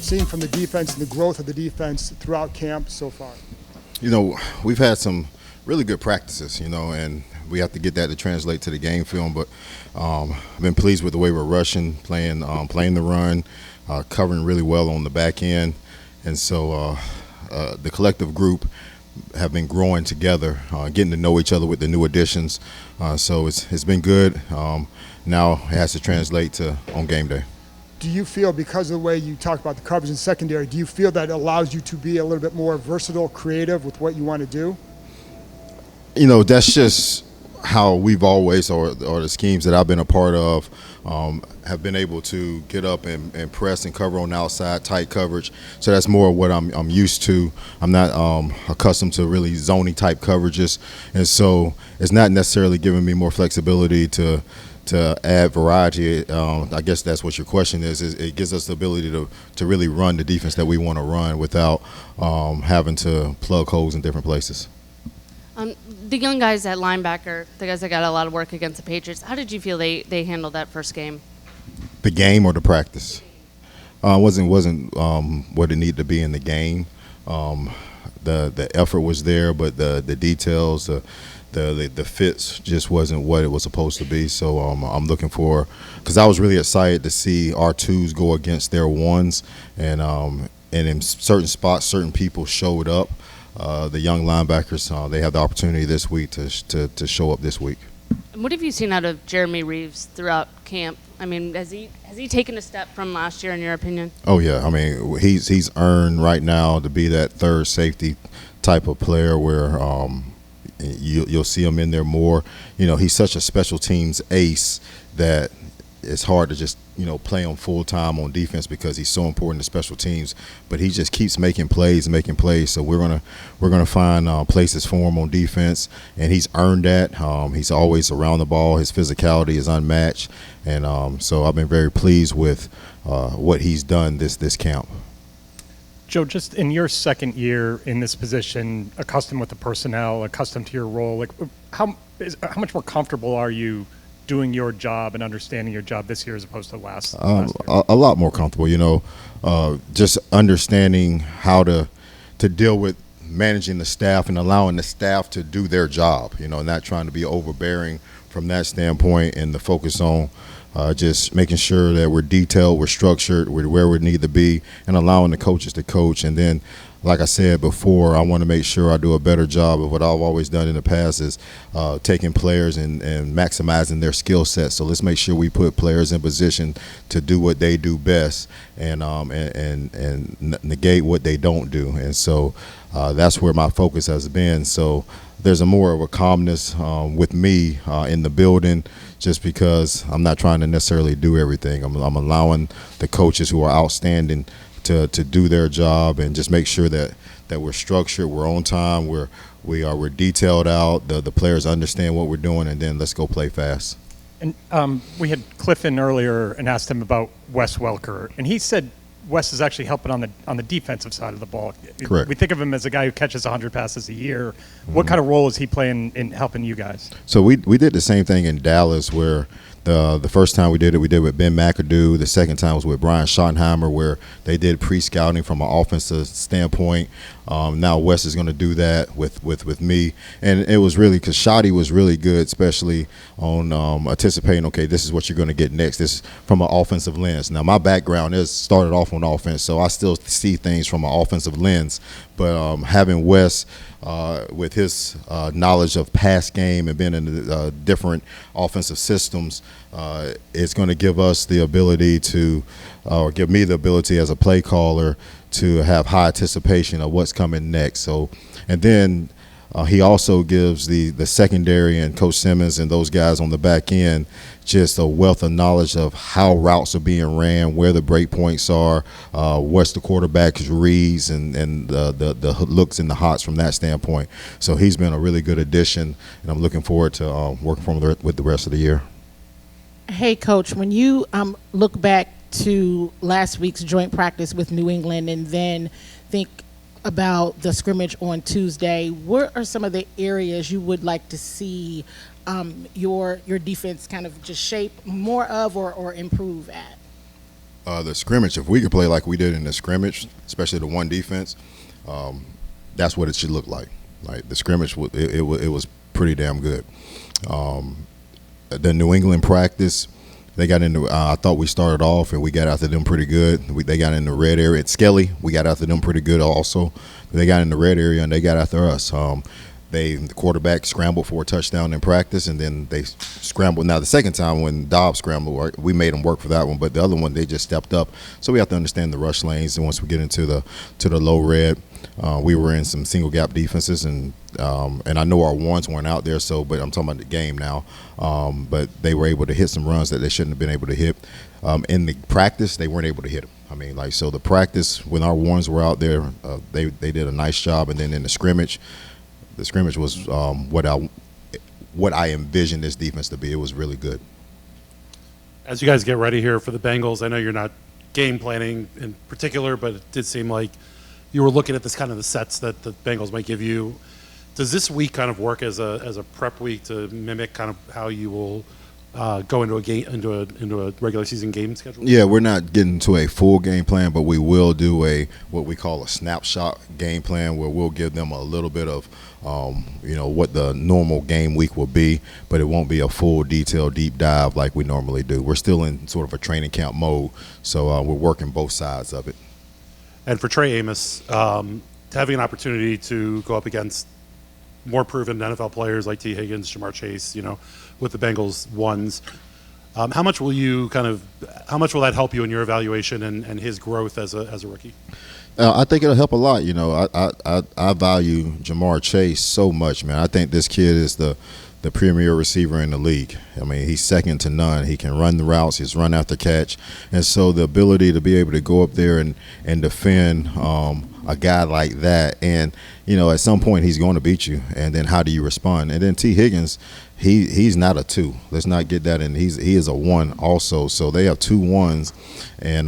seen from the defense and the growth of the defense throughout camp so far? We've had some really good practices, and we have to get that to translate to the game film. But I've been pleased with the way we're rushing, playing the run, covering really well on the back end. And so the collective group have been growing together, getting to know each other with the new additions. So it's been good. Now it has to translate to on game day. Do you feel, because of the way you talk about the coverage in secondary, do you feel that it allows you to be a little bit more versatile, creative with what you want to do? That's just how we've always, or the schemes that I've been a part of, have been able to get up and press and cover on the outside, tight coverage. So that's more what I'm used to. I'm not accustomed to really zony type coverages, and so it's not necessarily giving me more flexibility to add variety. I guess that's what your question is. It gives us the ability to really run the defense that we want to run without having to plug holes in different places. The young guys at linebacker, the guys that got a lot of work against the Patriots, how did you feel they handled that first game? The game or the practice? Wasn't what it needed to be in the game. The effort was there, but the details, the fits just wasn't what it was supposed to be. So I'm looking for, because I was really excited to see our twos go against their ones, and in certain spots, certain people showed up. The young linebackers, they have the opportunity this week to show up this week. And what have you seen out of Jeremy Reeves throughout camp? I mean, has he taken a step from last year, in your opinion? Oh yeah, I mean he's earned right now to be that third safety type of player where you'll see him in there more. He's such a special teams ace that it's hard to just play him full time on defense because he's so important to special teams. But he just keeps making plays. So we're gonna find places for him on defense, and he's earned that. He's always around the ball. His physicality is unmatched, and so I've been very pleased with what he's done this camp. Joe, just in your second year in this position, accustomed with the personnel, accustomed to your role, how much more comfortable are you doing your job and understanding your job this year as opposed to last year? A lot more comfortable, just understanding how to deal with managing the staff and allowing the staff to do their job, not trying to be overbearing from that standpoint, and the focus on just making sure that we're detailed, we're structured, we're where we need to be, and allowing the coaches to coach. And then, like I said before, I want to make sure I do a better job of what I've always done in the past is taking players and maximizing their skill sets. So let's make sure we put players in position to do what they do best and negate what they don't do. And so that's where my focus has been. So there's a more of a calmness with me in the building, just because I'm not trying to necessarily do everything. I'm allowing the coaches who are outstanding to do their job and just make sure that we're structured, we're on time, we're detailed out, the players understand what we're doing, and then let's go play fast. And we had Cliff in earlier and asked him about Wes Welker, and he said Wes is actually helping on the defensive side of the ball. Correct. We think of him as a guy who catches 100 passes a year. Mm-hmm. What kind of role is he playing in helping you guys? So we did the same thing in Dallas, where the first time we did with Ben McAdoo. The second time was with Brian Schottenheimer, where they did pre-scouting from an offensive standpoint. Now Wes is going to do that with me, and it was really because Shotty was really good, especially on anticipating. Okay, this is what you're going to get next. This is from an offensive lens. Now my background is started off on offense, so I still see things from an offensive lens. But having Wes with his knowledge of pass game and being in different offensive systems, it's going to give us the ability to, or give me the ability as a play caller to have high anticipation of what's coming next. So, and then he also gives the secondary and Coach Simmons and those guys on the back end just a wealth of knowledge of how routes are being ran, where the break points are, what's the quarterback's reads, and the looks and the hots from that standpoint. So he's been a really good addition, and I'm looking forward to working with the rest of the year. Hey, Coach, when you look back to last week's joint practice with New England and then think about the scrimmage on Tuesday, what are some of the areas you would like to see your defense kind of just shape more of or improve at? The scrimmage, if we could play like we did in the scrimmage, especially the one defense, that's what it should look like. Like the scrimmage, it was pretty damn good. The New England practice, they got into. I thought we started off and we got after them pretty good. They got in the red area at Skelly. We got after them pretty good also. They got in the red area and they got after us. The quarterback scrambled for a touchdown in practice, and then they scrambled. Now the second time when Dobbs scrambled, we made them work for that one. But the other one, they just stepped up. So we have to understand the rush lanes. And once we get into the low red, we were in some single gap defenses, and I know our ones weren't out there. So, but I'm talking about the game now. But they were able to hit some runs that they shouldn't have been able to hit. In the practice, they weren't able to hit them. I mean, like, so the practice when our ones were out there, they did a nice job, and then in the scrimmage. The scrimmage was what I envisioned this defense to be. It was really good. As you guys get ready here for the Bengals, I know you're not game planning in particular, but it did seem like you were looking at this kind of the sets that the Bengals might give you. Does this week kind of work as a prep week to mimic kind of how you will go into a regular season game schedule? Yeah, we're not getting to a full game plan, but we will do what we call a snapshot game plan, where we'll give them a little bit of what the normal game week will be, but it won't be a full detailed deep dive like we normally do. We're still in sort of a training camp mode, so we're working both sides of it. And for Trey Amos, having an opportunity to go up against more proven NFL players like T. Higgins, Jamar Chase, with the Bengals ones, how much will that help you in your evaluation and his growth as a rookie? I think it'll help a lot. I value Jamar Chase so much, man. I think this kid is the premier receiver in the league. I mean, he's second to none. He can run the routes. He's run after catch. And so the ability to be able to go up there and defend a guy like that, and, at some point he's going to beat you. And then how do you respond? And then T. Higgins, he's not a 2. Let's not get that in. He is a 1 also. So they have 2 1s, and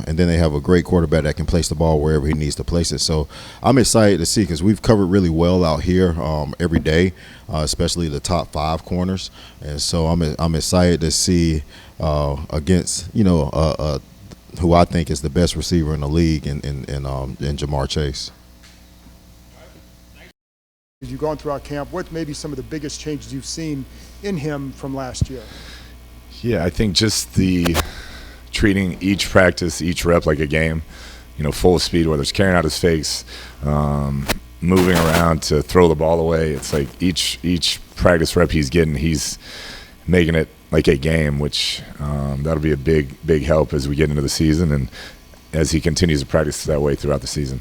then they have a great quarterback that can place the ball wherever he needs to place it. So I'm excited to see, because we've covered really well out here every day, especially the top 5 corners. And so I'm excited to see against who I think is the best receiver in the league in Jamar Chase. As you've gone throughout camp, what may be some of the biggest changes you've seen in him from last year? Yeah, I think just the treating each practice, each rep like a game, full speed, whether it's carrying out his fakes, moving around to throw the ball away. It's like each practice rep he's getting, he's making it like a game, which that'll be a big help as we get into the season and as he continues to practice that way throughout the season.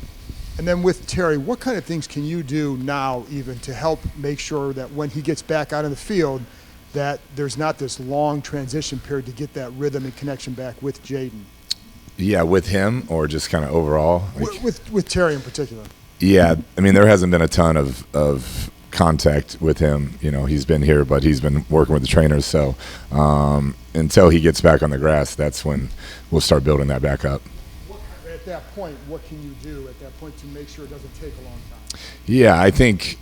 And then with Terry, what kind of things can you do now even to help make sure that when he gets back out on the field that there's not this long transition period to get that rhythm and connection back with Jaden? Yeah, with him or just kind of overall? With Terry in particular. Yeah, I mean, there hasn't been a ton of contact with him. He's been here, but he's been working with the trainers. So until he gets back on the grass, that's when we'll start building that back up. At that point, what can you do at that point to make sure it doesn't take a long time? Yeah, I think,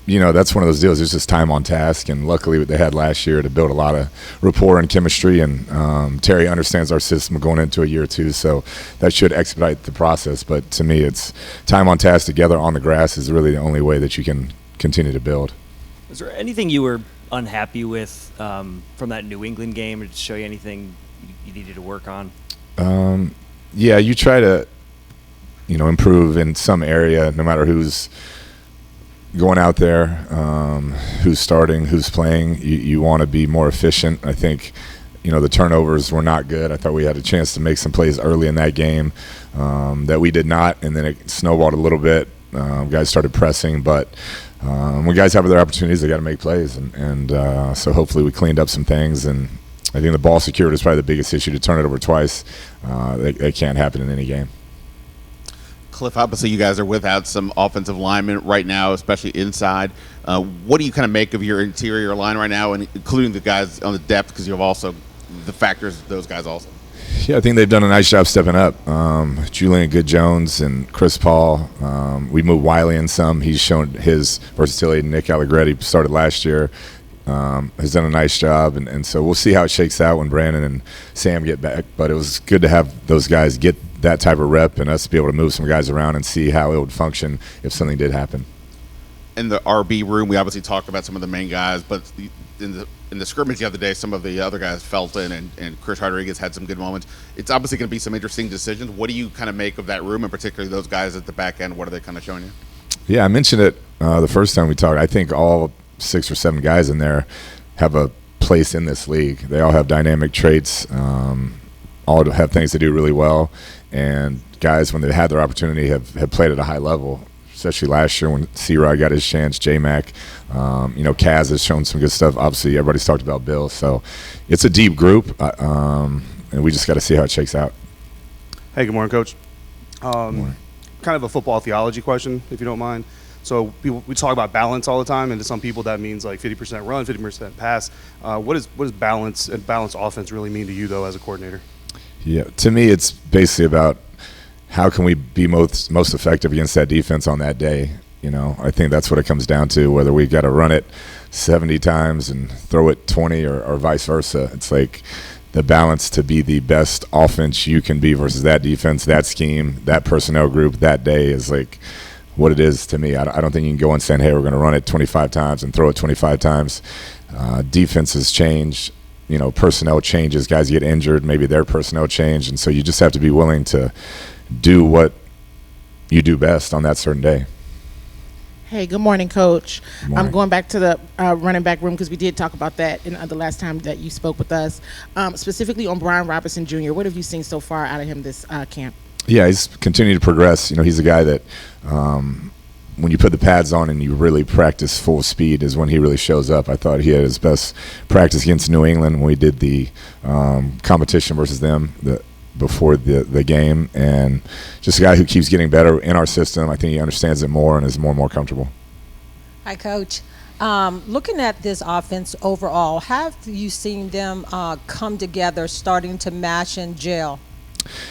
that's one of those deals. It's just time on task, and luckily what they had last year to build a lot of rapport and chemistry, and Terry understands our system going into a year or two, so that should expedite the process. But to me, it's time on task together on the grass is really the only way that you can continue to build. Was there anything you were unhappy with from that New England game, or to show you anything you needed to work on? Yeah, you try to, improve in some area, no matter who's going out there, who's starting, who's playing. You want to be more efficient. I think, the turnovers were not good. I thought we had a chance to make some plays early in that game that we did not, and then it snowballed a little bit. Guys started pressing, but when guys have their opportunities, they got to make plays, and so hopefully we cleaned up some things. And I think the ball security is probably the biggest issue. To turn it over twice, that can't happen in any game. Cliff, obviously you guys are without some offensive linemen right now, especially inside. What do you kind of make of your interior line right now, and including the guys on the depth, because you have also the factors of those guys also? Yeah, I think they've done a nice job stepping up. Julian Good-Jones and Chris Paul. We moved Wiley in some. He's shown his versatility. Nick Allegretti started last year. has done a nice job, and so we'll see how it shakes out when Brandon and Sam get back. But it was good to have those guys get that type of rep and us be able to move some guys around and see how it would function if something did happen. In the RB room, we obviously talked about some of the main guys, but in the scrimmage the other day, some of the other guys, Felton and Chris Rodriguez, had some good moments. It's obviously going to be some interesting decisions. What do you kind of make of that room, and particularly those guys at the back end? What are they kind of showing you? Yeah, I mentioned it the first time we talked. I think all 6 or 7 guys in there have a place in this league. They all have dynamic traits, all have things they do really well, and guys, when they've had their opportunity, have played at a high level, especially last year when C-Rod got his chance, J-Mac. Kaz has shown some good stuff. Obviously, everybody's talked about Bill. So it's a deep group, and we just got to see how it shakes out. Hey, good morning, Coach. Kind of a football theology question, if you don't mind. So we talk about balance all the time, and to some people that means like 50% run, 50% pass. What does balance and balanced offense really mean to you, though, as a coordinator? Yeah, to me, it's basically about how can we be most effective against that defense on that day. I think that's what it comes down to, whether we got to run it 70 times and throw it 20 or vice versa. It's like the balance to be the best offense you can be versus that defense, that scheme, that personnel group that day is like what it is to me. I don't think you can go and say, hey, we're going to run it 25 times and throw it 25 times. Defenses change, personnel changes, guys get injured, maybe their personnel change, and so you just have to be willing to do what you do best on that certain day. Hey, good morning, Coach. Good morning. I'm going back to the running back room because we did talk about that in the last time that you spoke with us, specifically on Brian Robinson Jr. What have you seen so far out of him this camp? Yeah, he's continued to progress. He's a guy that when you put the pads on and you really practice full speed is when he really shows up. I thought he had his best practice against New England when we did the competition versus them before the game, and just a guy who keeps getting better in our system. I think he understands it more and is more and more comfortable. Hi, Coach. Looking at this offense overall, have you seen them come together, starting to mash and gel?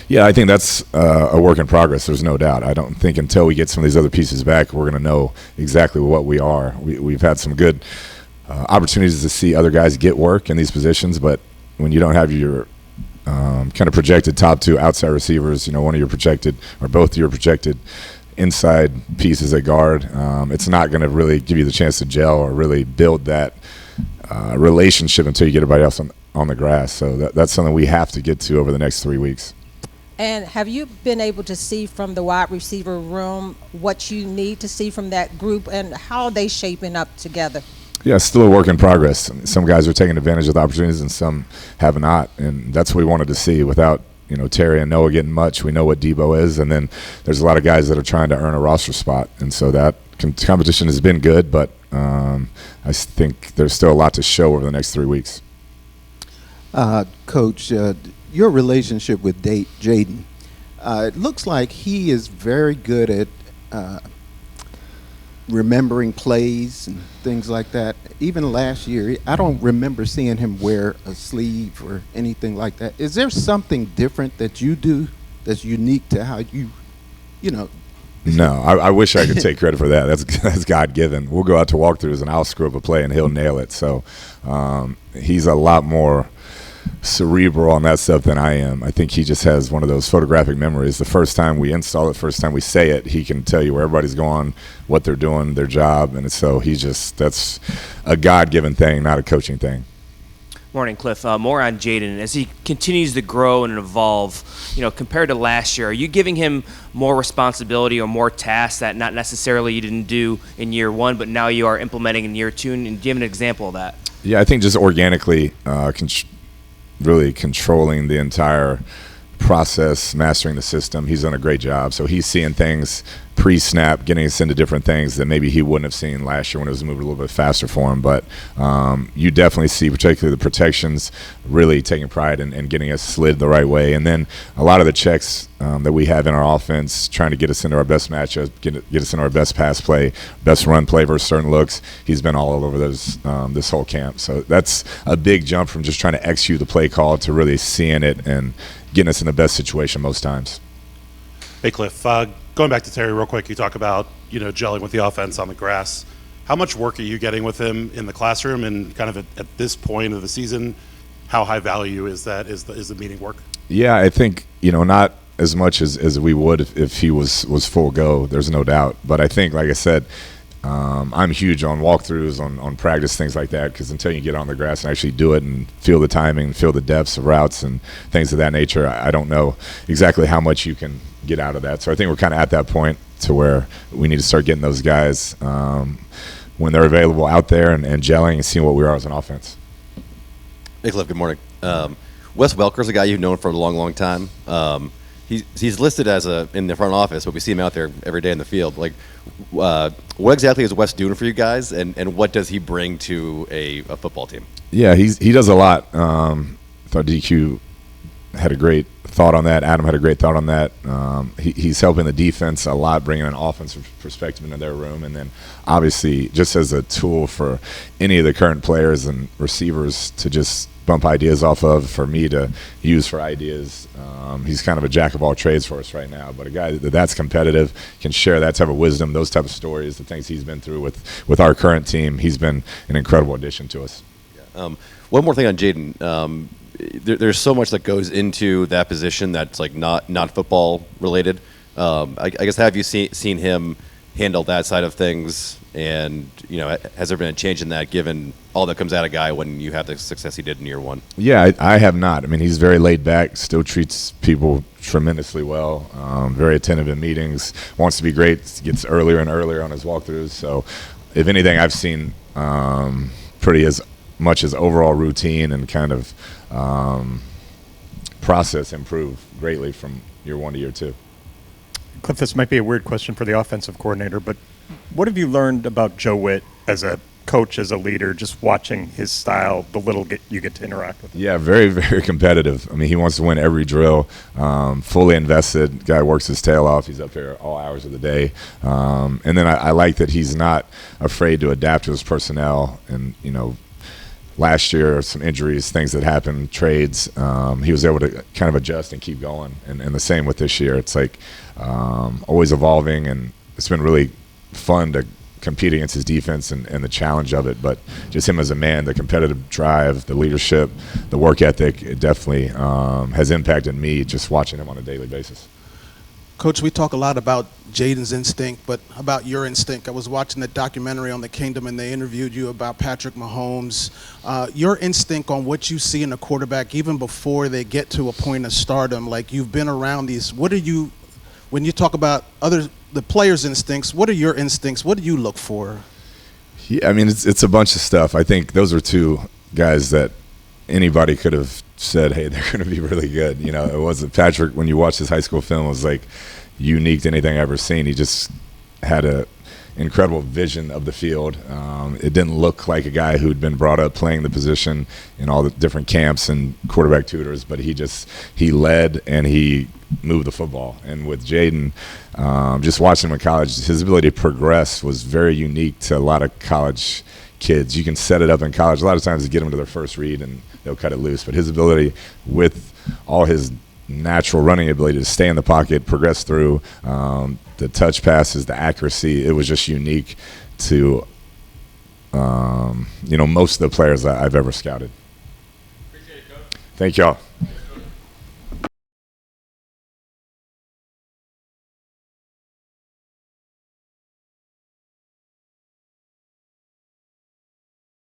Yeah, I think that's a work in progress. There's no doubt. I don't think until we get some of these other pieces back, we're going to know exactly what we are. We've had some good opportunities to see other guys get work in these positions, but when you don't have your kind of projected top 2 outside receivers, one of your projected or both of your projected inside pieces at guard, it's not going to really give you the chance to gel or really build that relationship until you get everybody else on the grass. So that's something we have to get to over the next 3 weeks. And have you been able to see from the wide receiver room what you need to see from that group, and how are they shaping up together? Yeah, it's still a work in progress. Some guys are taking advantage of the opportunities and some have not, and that's what we wanted to see. Without Terry and Noah getting much, we know what Debo is, and then there's a lot of guys that are trying to earn a roster spot, and so that competition has been good, but I think there's still a lot to show over the next 3 weeks. Coach, your relationship with Jaden, it looks like he is very good at remembering plays and things like that. Even last year, I don't remember seeing him wear a sleeve or anything like that. Is there something different that you do that's unique to how you know? No, I wish I could take credit for that. That's God-given. We'll go out to walkthroughs and I'll screw up a play and he'll nail it. So he's a lot more cerebral on that stuff than I am. I think he just has one of those photographic memories. The first time we install it, first time we say it, he can tell you where everybody's going, what they're doing, their job, and so that's a God-given thing, not a coaching thing. Morning, Cliff. More on Jaden. As he continues to grow and evolve, compared to last year, are you giving him more responsibility or more tasks that not necessarily you didn't do in year 1, but now you are implementing in year 2? And give an example of that. Yeah, I think just organically really controlling the entire process, mastering the system. He's done a great job. So he's seeing things pre-snap, getting us into different things that maybe he wouldn't have seen last year when it was moving a little bit faster for him. But you definitely see, particularly the protections, really taking pride in getting us slid the right way. And then a lot of the checks that we have in our offense, trying to get us into our best matchups, get us into our best pass play, best run play versus certain looks. He's been all over those this whole camp. So that's a big jump from just trying to execute the play call to really seeing it and getting us in the best situation most times. Hey, Cliff, going back to Terry real quick, you talk about, gelling with the offense on the grass. How much work are you getting with him in the classroom, and kind of at this point of the season, how high value is the meeting work? Yeah, I think, not as much as we would if he was full go. There's no doubt. But I think, like I said, I'm huge on walkthroughs, on practice, things like that, because until you get on the grass and actually do it and feel the timing, feel the depths of routes and things of that nature, I don't know exactly how much you can get out of that. So I think we're kind of at that point to where we need to start getting those guys when they're available out there and gelling and seeing what we are as an offense. Hey, Cliff, good morning. Wes Welker's a guy you've known for a long, long time. He's listed as in the front office, but we see him out there every day in the field. Like, what exactly is Wes doing for you guys, and what does he bring to a football team? Yeah, he does a lot. I thought DQ had a great thought on that. Adam had a great thought on that. He's helping the defense a lot, bringing an offensive perspective into their room, and then obviously just as a tool for any of the current players and receivers to just bump ideas off of, for me to use for ideas. He's kind of a jack of all trades for us right now, but a guy that's competitive, can share that type of wisdom, those type of stories, the things he's been through with our current team. He's been an incredible addition to us. Yeah. One more thing on Jaden. There's so much that goes into that position that's like not football related. I guess, have you seen him handle that side of things? And has there been a change in that, given all that comes out of a guy when you have the success he did in year one? Yeah, I have not. I mean, he's very laid back, still treats people tremendously well, very attentive in meetings, wants to be great, gets earlier and earlier on his walkthroughs. So if anything, I've seen pretty as much as overall routine and kind of process improve greatly from year one to year two. Cliff, this might be a weird question for the offensive coordinator, but what have you learned about Joe Witt as a coach, as a leader, just watching his style, the little you get to interact with him? Yeah, very, very competitive. I mean, he wants to win every drill, fully invested. Guy works his tail off. He's up here all hours of the day. And then I like that he's not afraid to adapt to his personnel. And, last year, some injuries, things that happened, trades, he was able to kind of adjust and keep going. And the same with this year. It's like always evolving, and it's been really fun to compete against his defense and the challenge of it. But just him as a man, the competitive drive, the leadership, the work ethic, it definitely has impacted me just watching him on a daily basis. Coach, we talk a lot about Jaden's instinct, but about your instinct. I was watching the documentary on the Kingdom, and they interviewed you about Patrick Mahomes. Your instinct on what you see in a quarterback, even before they get to a point of stardom, like you've been around these. What are you, when you talk about the players' instincts, what are your instincts? What do you look for? Yeah, I mean, it's a bunch of stuff. I think those are two guys that anybody could have said, hey, they're going to be really good. It wasn't Patrick, when you watch his high school film, it was like unique to anything I've ever seen. He just had an incredible vision of the field. It didn't look like a guy who'd been brought up playing the position in all the different camps and quarterback tutors, but he led and he moved the football. And with Jaden, just watching him in college, his ability to progress was very unique to a lot of college kids. You can set it up in college. A lot of times you get them to their first read and they'll cut it loose. But his ability, with all his natural running ability, to stay in the pocket, progress through, the touch passes, the accuracy, it was just unique to most of the players I've ever scouted. Appreciate it, Coach. Thank y'all.